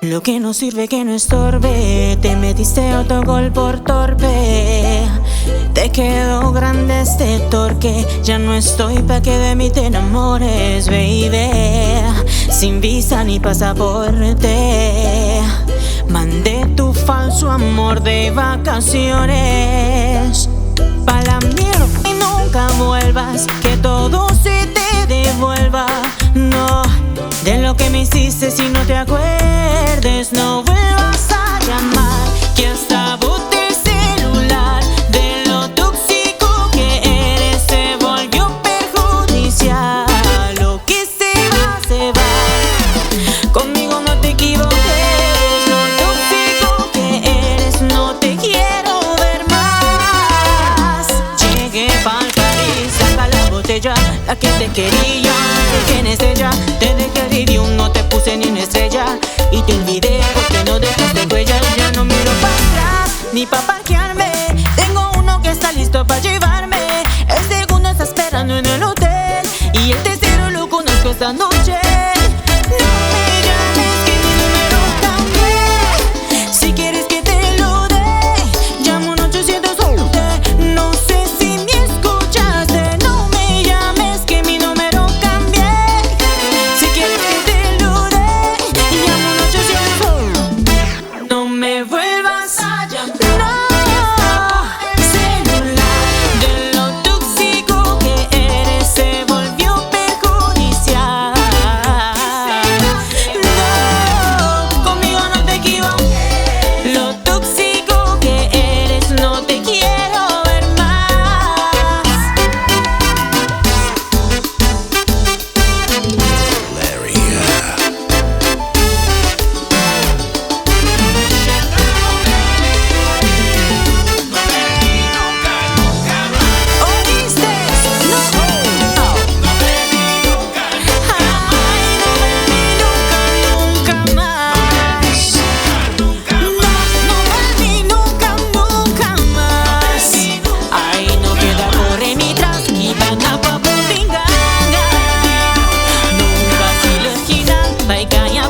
Lo que no sirve que no estorbe. Te metiste autogol por torpe. Te quedó grande este torque. Ya no estoy pa' que de mí te enamores, baby. Sin visa ni pasaporte. Mandé tu falso amor de vacaciones pa' la mierda y nunca vuelvas. Que todo se te devuelva. No, de lo que me hiciste si no te acuerdes. No vuelvas a llamar, que hasta boté el celular. De lo tóxico que eres se volvió perjudicial. Lo que se va, se va. Conmigo no te equivoques. Lo tóxico que eres, no te quiero ver más. Llegué pa'l París, saca la botella. La que te quería, ¿quién es ella? Te dejé el review, no te puse ni una estrella. Y te olvidé porque no dejaste huella. Ya no miro para atrás, ni pa' parquearme. Tengo uno que está listo pa' llevarme. El segundo está esperando en el hotel. Y el tercero lo conozco esta noche. No me llames que mi número cambié. Si quieres que te lo dé, llamo un 811. No sé si me escuchaste. No me llames que mi número cambié. Si quieres que te lo dé, llamo un 811. No me vuelvas a llamar. No, celular. De lo tóxico que eres se volvió perjudicial. No, conmigo no te equivoques. Lo tóxico que eres, no te quiero ver más. ¿Oíste? No. Ay, no volví nunca, nunca más. No volví nunca, nunca más. Ay, no queda corre mi tras y van a papundinganga. Nunca si la esquina, vai calla,